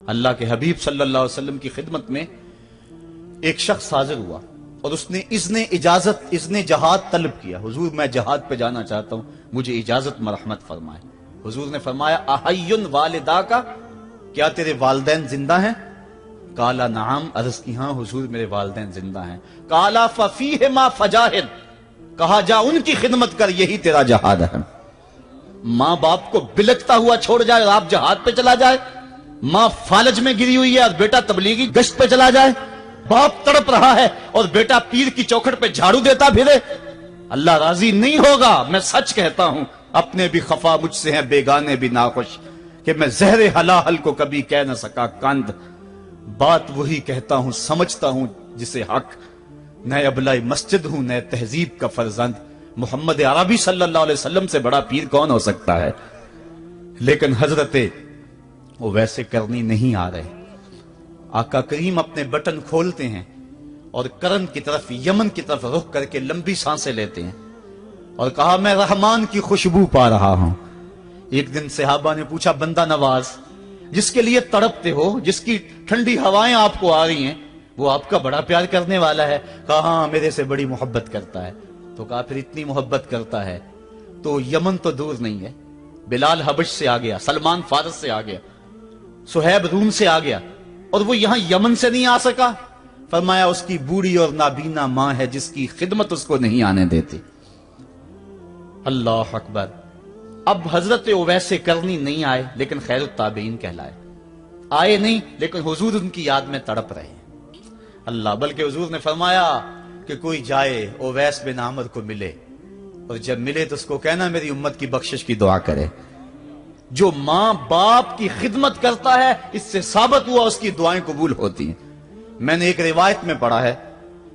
اللہ کے حبیب صلی اللہ علیہ وسلم کی خدمت میں ایک شخص حاضر ہوا اور اس نے اذن جہاد طلب کیا. حضور میں جہاد پہ جانا چاہتا ہوں, مجھے اجازت مرحمت فرمائے. حضور نے فرمایا احیٌ والدا کا, کیا تیرے والدین زندہ ہیں؟ قالا نعم, عرض کی ہاں حضور میرے والدین زندہ ہیں. قالا ففیہما فجاہد, کہا جا ان کی خدمت کر, یہی تیرا جہاد ہے. ماں باپ کو بلکتا ہوا چھوڑ جائے اور آپ جہاد پہ چلا جائے, ماں فالج میں گری ہوئی ہے اور بیٹا تبلیغی گشت پہ چلا جائے, باپ تڑپ رہا ہے اور بیٹا پیر کی چوکھٹ پہ جھاڑو دیتا پھرے, اللہ راضی نہیں ہوگا. میں سچ کہتا ہوں, اپنے بھی خفا مجھ سے ہیں, بیگانے بھی ناخوش, کہ میں زہر حلاحل کو کبھی کہہ نہ سکا کند. بات وہی کہتا ہوں, سمجھتا ہوں جسے حق, نئے ابلائی مسجد ہوں, نئے تہذیب کا فرزند. محمد عربی صلی اللہ علیہ وسلم سے بڑا پیر کون ہو سکتا ہے؟ لیکن حضرت وہ ویسے کرنی نہیں آ رہے. آقا کریم اپنے بٹن کھولتے ہیں اور کرن کی طرف, یمن کی طرف رخ کر کے لمبی سانسیں لیتے ہیں اور کہا میں رحمان کی خوشبو پا رہا ہوں. ایک دن صحابہ نے پوچھا, بندہ نواز جس کے لیے تڑپتے ہو, جس کی ٹھنڈی ہوائیں آپ کو آ رہی ہیں, وہ آپ کا بڑا پیار کرنے والا ہے؟ کہا ہاں میرے سے بڑی محبت کرتا ہے. تو کہا پھر اتنی محبت کرتا ہے تو یمن تو دور نہیں ہے, بلال حبش سے آ گیا, سلمان فارس سے آ گیا, سہیب روم سے آ گیا, اور وہ یہاں یمن سے نہیں آ سکا. فرمایا اس کی بوڑھی اور نابینا ماں ہے جس کی خدمت اس کو نہیں آنے دیتی. اللہ اکبر. اب حضرت اویس کرنی نہیں آئے لیکن خیر التابعین کہلائے. آئے نہیں لیکن حضور ان کی یاد میں تڑپ رہے ہیں. اللہ, بلکہ حضور نے فرمایا کہ کوئی جائے اویس بن عامر کو ملے, اور جب ملے تو اس کو کہنا میری امت کی بخشش کی دعا کرے. جو ماں باپ کی خدمت کرتا ہے اس سے ثابت ہوا اس کی دعائیں قبول ہوتی ہیں. میں نے ایک روایت میں پڑھا ہے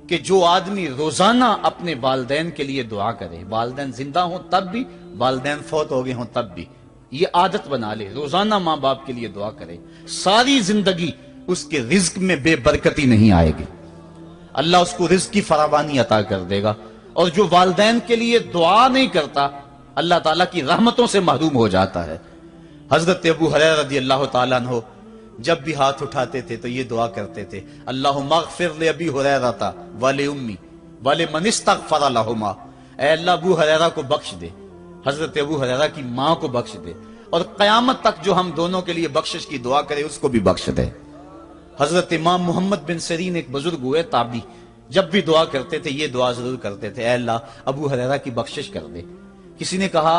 کہ جو آدمی روزانہ اپنے والدین کے لیے دعا کرے, والدین زندہ ہوں تب بھی, والدین فوت ہو گئے ہوں تب بھی, یہ عادت بنا لے, روزانہ ماں باپ کے لیے دعا کرے, ساری زندگی اس کے رزق میں بے برکتی نہیں آئے گی. اللہ اس کو رزق کی فراوانی عطا کر دے گا. اور جو والدین کے لیے دعا نہیں کرتا اللہ تعالیٰ کی رحمتوں سے محروم ہو جاتا ہے. حضرت ابو ہریرہ رضی اللہ تعالیٰ عنہ جب بھی ہاتھ اٹھاتے تھے تو یہ دعا کرتے تھے, اللہم اغفر لابی ہریرہ ولأمی ولمن استغفر لہما. اے اللہ ابو ہریرہ کو بخش دے, حضرت ابو ہریرہ کی ماں کو بخش دے, اور قیامت تک جو ہم دونوں کے لیے بخشش کی دعا کرے اس کو بھی بخش دے. حضرت امام محمد بن سیرین ایک بزرگ ہوئے تابعی, جب بھی دعا کرتے تھے یہ دعا ضرور کرتے تھے, اے اللہ ابو ہریرہ کی بخشش کر دے. کسی نے کہا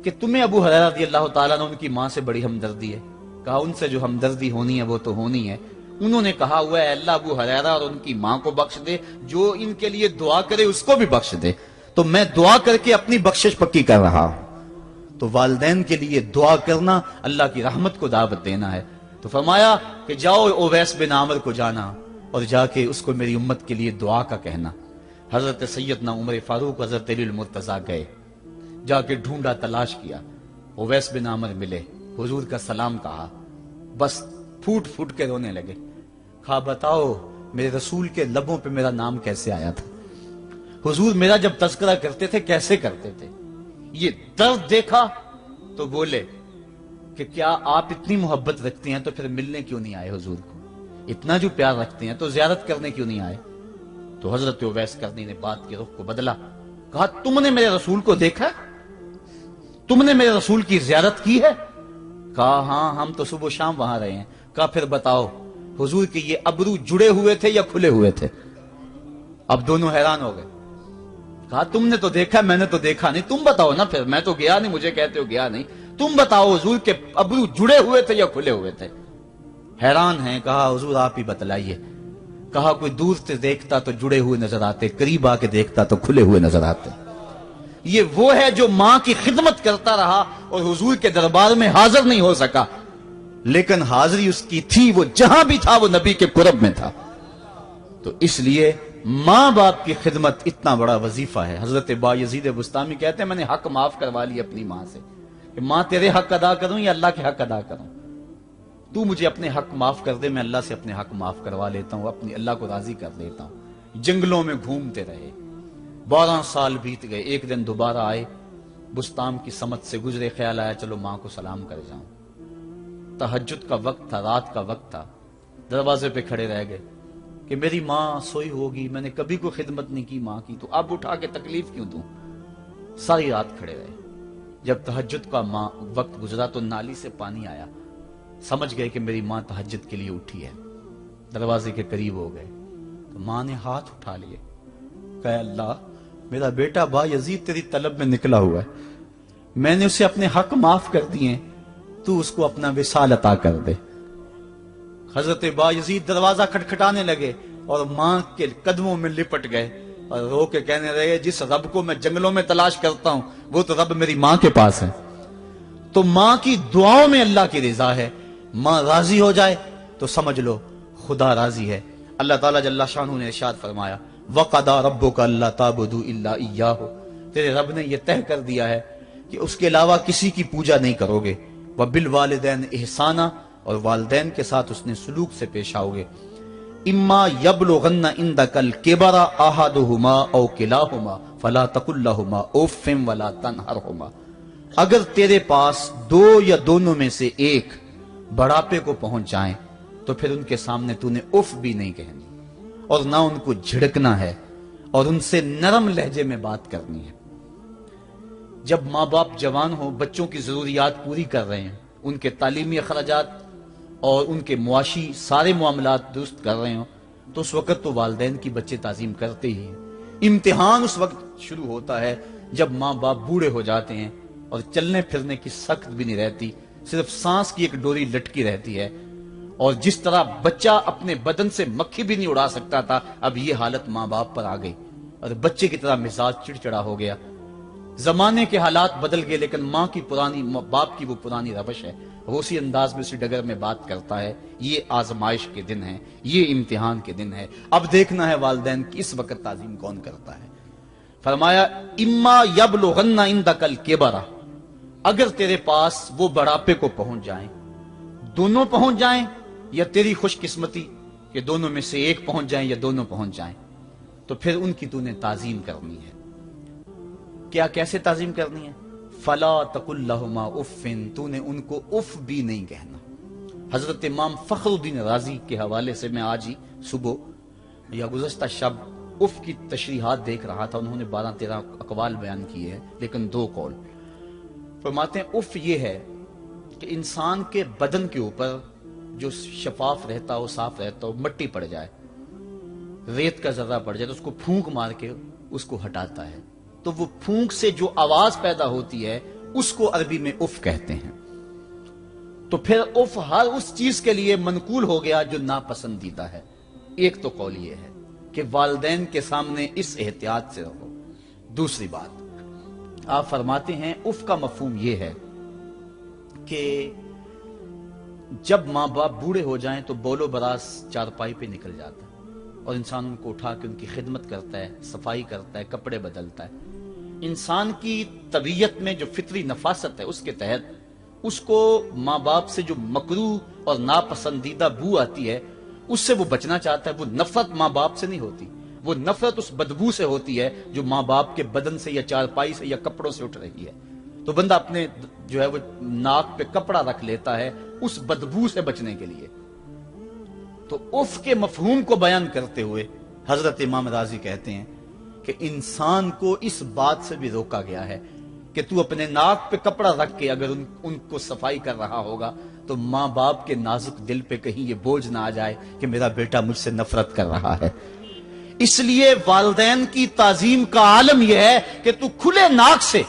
کہ تمہیں ابو ہریرہ رضی اللہ تعالیٰ عنہ ان کی ماں سے بڑی ہمدردی ہے. کہا ان سے جو ہمدردی ہونی ہے وہ تو ہونی ہے. انہوں نے کہا ہوا ہے اللہ ابو ہریرہ اور ان کی ماں کو بخش دے, جو ان کے لیے دعا کرے اس کو بھی بخش دے. تو میں دعا کر کے اپنی بخشش پکی کر رہا ہوں. تو والدین کے لیے دعا کرنا اللہ کی رحمت کو دعوت دینا ہے. تو فرمایا کہ جاؤ اویس بن عامر کو جانا اور جا کے اس کو میری امت کے لیے دعا کا کہنا. حضرت سیدنا عمر فاروق حضرت علی المرتضیٰ گئے, جا کے ڈھونڈا, تلاش کیا, اویس بن عامر ملے, حضور کا سلام کہا, بس پھوٹ پھوٹ کے رونے لگے. کہا بتاؤ میرے رسول کے لبوں پہ میرا نام کیسے آیا تھا, حضور میرا جب تذکرہ کرتے تھے کیسے کرتے تھے. یہ درد دیکھا تو بولے کہ کیا آپ اتنی محبت رکھتے ہیں تو پھر ملنے کیوں نہیں آئے حضور کو, اتنا جو پیار رکھتے ہیں تو زیارت کرنے کیوں نہیں آئے. تو حضرت اویس کرنی نے بات کے رخ کو بدلا, کہا تم نے میرے رسول کو دیکھا, تم نے میرے رسول کی زیارت کی ہے؟ کہا ہاں ہم تو صبح و شام وہاں رہے ہیں. کہا پھر بتاؤ حضور کے یہ ابرو جڑے ہوئے تھے یا کھلے ہوئے تھے؟ اب دونوں حیران ہو گئے. کہا تم نے تو دیکھا, میں نے تو دیکھا نہیں, تم بتاؤ نا. پھر میں تو گیا نہیں, مجھے کہتے ہو گیا نہیں, تم بتاؤ حضور کے ابرو جڑے ہوئے تھے یا کھلے ہوئے تھے؟ حیران ہیں. کہا حضور آپ ہی بتلائیے. کہا کوئی دور سے دیکھتا تو جڑے ہوئے نظر آتے, قریب آ کے دیکھتا تو کھلے ہوئے نظر آتے. یہ وہ ہے جو ماں کی خدمت کرتا رہا اور حضور کے دربار میں حاضر نہیں ہو سکا, لیکن حاضری اس کی تھی, وہ جہاں بھی تھا وہ نبی کے قرب میں تھا. تو اس لیے ماں باپ کی خدمت اتنا بڑا وظیفہ ہے. حضرت بایزید بستامی کہتے ہیں میں نے حق معاف کروا لی اپنی ماں سے, کہ ماں تیرے حق ادا کروں یا اللہ کے حق ادا کروں, تو مجھے اپنے حق معاف کر دے, میں اللہ سے اپنے حق معاف کروا لیتا ہوں, اپنی اللہ کو راضی کر لیتا ہوں. جنگلوں میں گھومتے رہے, 12 سال بیت گئے. ایک دن دوبارہ آئے, بستام کی سمت سے گزرے, خیال آیا چلو ماں کو سلام کر جاؤں. तहज्जुद का वक्त था, रात का वक्त था, दरवाजे पे खड़े रह गए कि मेरी माँ सोई होगी, मैंने कभी कोई खिदमत नहीं की माँ की, तो अब उठा के तकलीफ क्यों दूं। सारी रात खड़े रहे। जब तहज्जुद का वक्त गुजरा तो नाली से पानी आया, समझ गए कि मेरी माँ तहज्जुद के लिए उठी है। दरवाजे के करीब हो गए तो माँ ने हाथ उठा लिए, कहा अल्लाह, मेरा बेटा बा यजीद तेरी तलब में निकला हुआ है, मैंने उसे अपने हक माफ कर दिए, तू उसको अपना विसाल अता कर दे। हजरत बा यजीद दरवाजा खटखटाने लगे और मां के कदमों में लिपट गए और रो के कहने लगे, जिस रब को मैं जंगलों में तलाश करता हूं वो तो रब मेरी मां के पास है। तो मां की दुआओं में अल्लाह की रिजा है। मां राजी हो जाए तो समझ लो खुदा राजी है। अल्लाह ताला जल्ला शानहू ने इरशाद फरमाया, वक़दा रब्बुका अल्ला ताबुदू इल्ला इय्याहु, तेरे रब ने यह तय कर दिया है कि उसके अलावा किसी की पूजा नहीं करोगे। व बिल वालिदैन इहसाना, और वालिदैन के साथ उसने सलूक से पेश आओगे। इम्मा यबलुगन्ना इंदकल किबरा अहदुहुमा औ किलाहुमा फला तकुल लहुमा उफ़्फ़िन वला तनहरहुमा, अगर तेरे पास दो या दोनों में से एक बढ़ापे को पहुंच जाएं तो फिर उनके सामने तूने उफ भी नहीं कहनी और ना उनको झिड़कना है और उनसे नरम लहजे में बात करनी है। जब माँ बाप जवान हो, बच्चों की जरूरियात पूरी कर रहे हैं, उनके तालीमी अखराजात और उनके मुआशी सारे मामलात दुरुस्त कर रहे हो, तो उस वक्त तो वालिदैन की बच्चे ताजीम करते ही हैं। इम्तिहान उस वक्त शुरू होता है जब माँ बाप बूढ़े हो जाते हैं और चलने फिरने की सख्त भी नहीं रहती, सिर्फ सांस की एक डोरी लटकी रहती है। और जिस तरह बच्चा अपने बदन से मक्खी भी नहीं उड़ा सकता था, अब ये हालत माँ बाप पर आ गई और बच्चे की तरह मिजाज चिड़चिड़ा हो गया। जमाने के हालात बदल गए, लेकिन माँ की पुरानी, बाप की वो पुरानी रवश है, वो उसी अंदाज में, उसी डगर में बात करता है। ये आजमाइश के दिन है, ये इम्तिहान के दिन है। अब देखना है वालिदैन की इस वक्त ताजीम कौन करता है। फरमाया, इम्मा यबलुगन्ना इंदकल किबरा, अगर तेरे पास वो बढ़ापे को पहुंच जाएं, दोनों पहुंच जाएं, या तेरी खुशकिस्मती कि दोनों में से एक पहुंच जाएं या दोनों पहुंच जाएं, तो फिर उनकी तूने ताजीम करनी है। क्या, कैसे ताजीम करनी है? फला तकुल लहुमा उफ़्फ़िन, तूने उनको उफ भी नहीं कहना। हजरत इमाम फखरुद्दीन राजी के हवाले से मैं आज ही सुबह या गुज़श्ता शब उफ की तशरीहात देख रहा था। उन्होंने 12-13 अकवाल बयान किए हैं, लेकिन 2 कौल फरमाते हैं। उफ ये है कि इंसान के बदन के ऊपर जो शफाफ रहता हो, साफ रहता हो, मट्टी पड़ जाए, रेत का जर्रा पड़ जाए तो उसको फूंक मार के उसको हटाता है, तो वो फूंक से जो आवाज पैदा होती है उसको अरबी में उफ कहते हैं। तो फिर उफ हर उस चीज के लिए मनकूल हो गया जो नापसंदीदा है। एक तो कौल ये है कि वालिदैन के सामने इस एहतियात से रहो। दूसरी बात, आप फरमाते हैं उफ का मफहूम यह है कि जब माँ बाप बूढ़े हो जाएं तो बोलो बरास चारपाई पे निकल जाता है और इंसान उनको उठा के उनकी खिदमत करता है, सफाई करता है, कपड़े बदलता है। इंसान की तबीयत में जो फितरी नफासत है उसके तहत उसको माँ बाप से जो मकरूह और नापसंदीदा बू आती है उससे वो बचना चाहता है। वो नफरत माँ बाप से नहीं होती, वो नफरत उस बदबू से होती है जो माँ बाप के बदन से या चारपाई से या कपड़ों से उठ रही है। तो बंदा अपने जो है वो नाक पे कपड़ा रख लेता है उस बदबू से बचने के लिए। तो उफ के मफहूम को बयान करते हुए हजरत इमाम राजी कहते हैं कि इंसान को इस बात से भी रोका गया है कि तू अपने नाक पे कपड़ा रख के अगर उनको सफाई कर रहा होगा तो माँ बाप के नाजुक दिल पे कहीं ये बोझ ना आ जाए कि मेरा बेटा मुझसे नफरत कर रहा है। इसलिए वालिदैन की ताजीम का आलम यह है कि तू खुले नाक से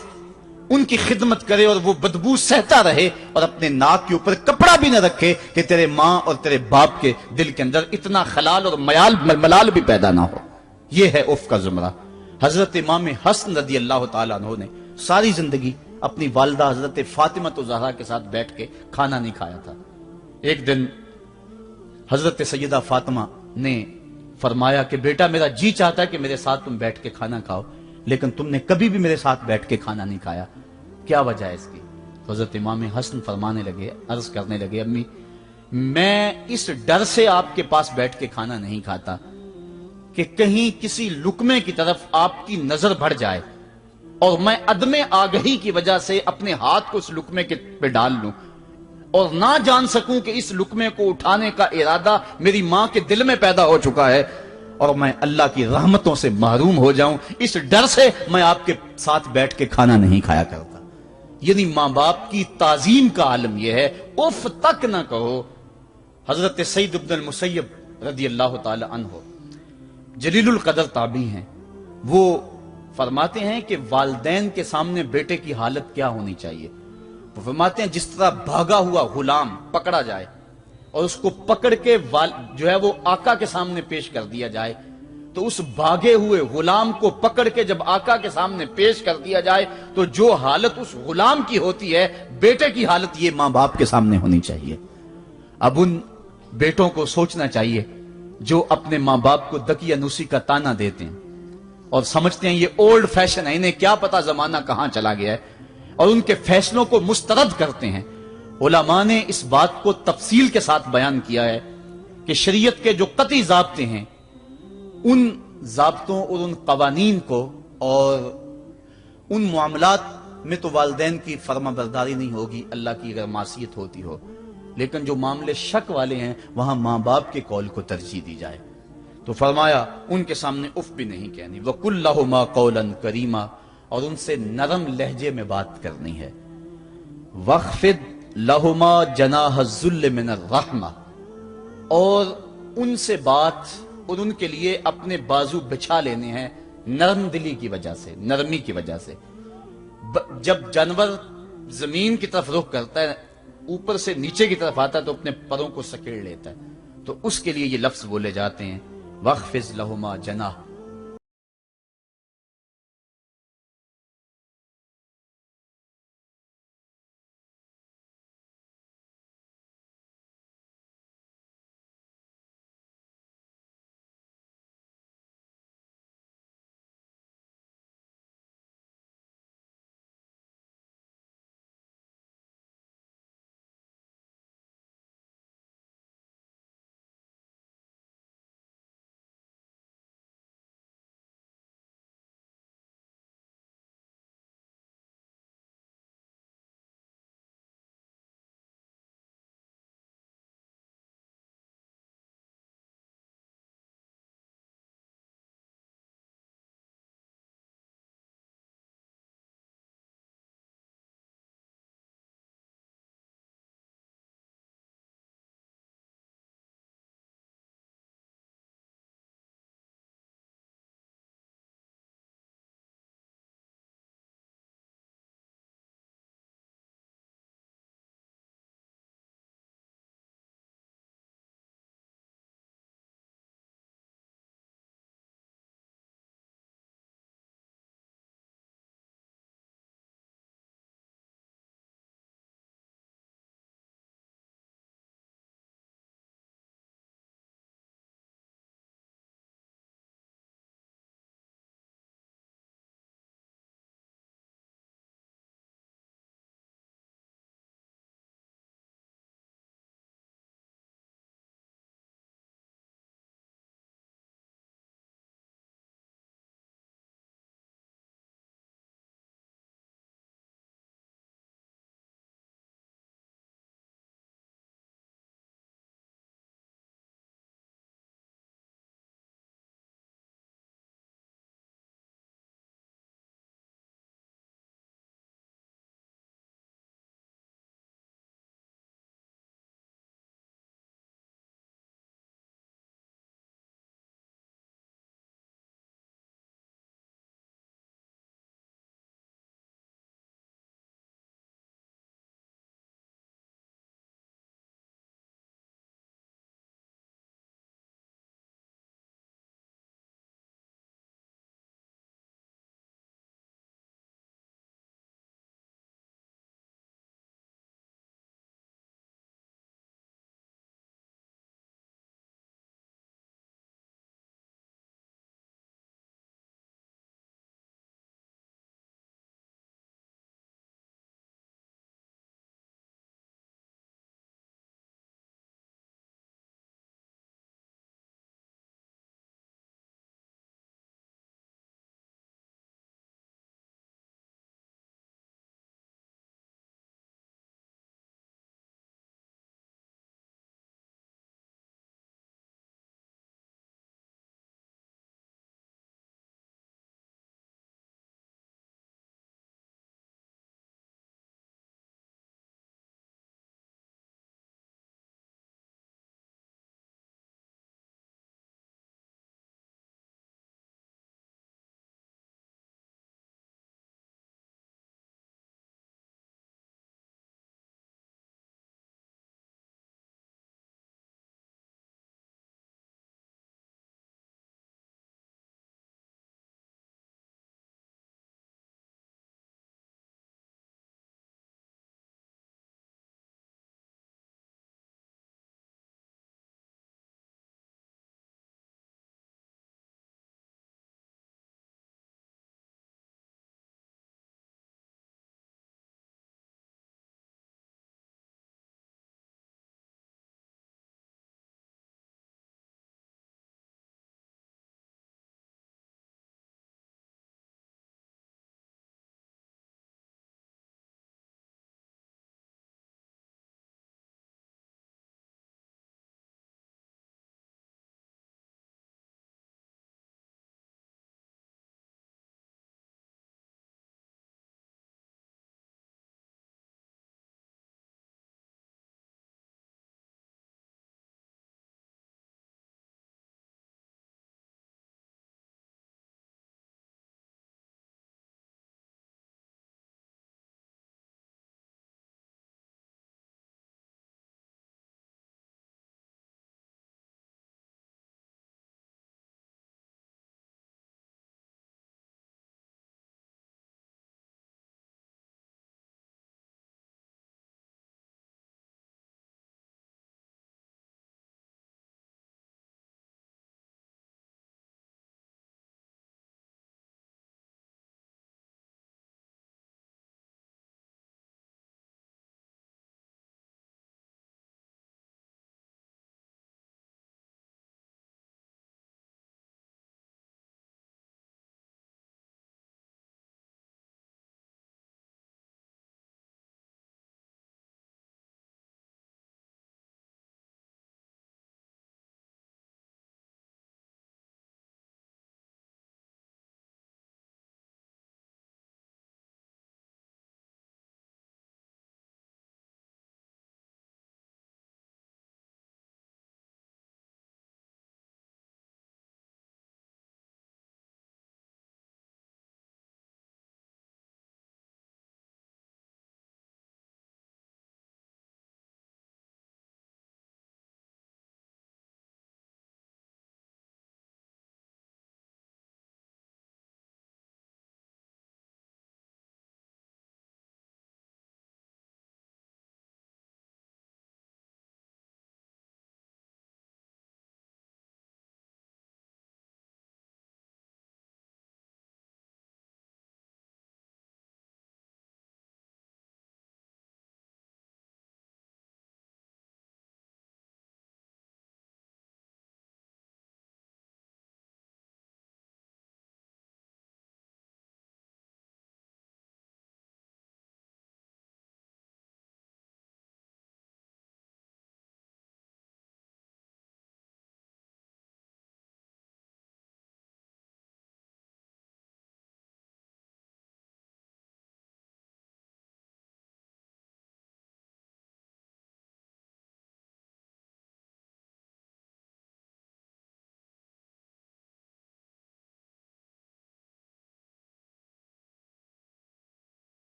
उनकी खिदमत करे और वो बदबू सहता रहे और अपने नाक के ऊपर कपड़ा भी न रखे कि तेरे माँ और तेरे बाप के दिल के अंदर इतना खलाल और मलाल भी पैदा ना हो। यह है उफ का जुमरा। हजरत इमाम हसन रदी अल्लाह तआला अन्हु ने सारी जिंदगी अपनी वालिदा हजरत फातिमा तो ज़हरा के साथ बैठ के खाना नहीं खाया था। एक दिन हजरत सैयदा फातिमा ने फरमाया कि बेटा मेरा जी चाहता है कि मेरे साथ तुम बैठ के खाना खाओ, लेकिन तुमने कभी भी मेरे साथ बैठ के खाना नहीं खाया, क्या वजह है इसकी? तो हजरत इमाम हसन फरमाने लगे, अर्ज करने लगे, अम्मी मैं इस डर से आपके पास बैठ के खाना नहीं खाता कि कहीं किसी लुकमे की तरफ आपकी नजर बढ़ जाए और मैं अदमे आगही की वजह से अपने हाथ को उस लुकमे के पे डाल लूं और ना जान सकूं कि इस लुकमे को उठाने का इरादा मेरी मां के दिल में पैदा हो चुका है और मैं अल्लाह की रहमतों से महरूम हो जाऊं, इस डर से मैं आपके साथ बैठ के खाना नहीं खाया करता। यानी मां बाप की ताजीम का आलम यह है, उफ तक ना कहो। हजरत सईद इब्न मुसय्यब रदी अल्लाह ताला अन्हु जलीलुल कदर ताबी हैं, वो फरमाते हैं कि वालिदैन के सामने बेटे की हालत क्या होनी चाहिए। वो फरमाते हैं जिस तरह भागा हुआ गुलाम पकड़ा जाए और उसको पकड़ के जो है वो आका के सामने पेश कर दिया जाए, तो उस भागे हुए गुलाम को पकड़ के जब आका के सामने पेश कर दिया जाए तो जो हालत उस गुलाम की होती है, बेटे की हालत ये मां बाप के सामने होनी चाहिए। अब उन बेटों को सोचना चाहिए जो अपने मां बाप को दकियानूसी का ताना देते हैं और समझते हैं ये ओल्ड फैशन है, इन्हें क्या पता जमाना कहां चला गया है, और उनके फैसलों को मुस्तरद करते हैं। उलमा ने इस बात को तफसील के साथ बयान किया है कि शरीयत के जो कतई ज़ाब्ते हैं, उन ज़ाब्तों और उन कवानीन को और उन मामलात में तो वालिदैन की फर्माबरदारी नहीं होगी अल्लाह की अगर मासियत होती हो, लेकिन जो मामले शक वाले हैं वहां मां बाप के कौल को तरजीह दी जाए। तो फरमाया उनके सामने उफ भी नहीं कहनी, वकुल लहुमा कौलन करीमा, और उनसे नरम लहजे में बात करनी है। वख्फिद लहुमा जनाह ज़ुल्ल मिनर रहमा, और उनसे बात और उनके लिए अपने बाजू बिछा लेने हैं नरम दिली की वजह से, नरमी की वजह से। जब जानवर जमीन की तरफ रुख करता है, ऊपर से नीचे की तरफ आता है तो अपने परों को सकेड़ लेता है, तो उसके लिए ये लफ्ज बोले जाते हैं वख्फिज लहुमा जनाह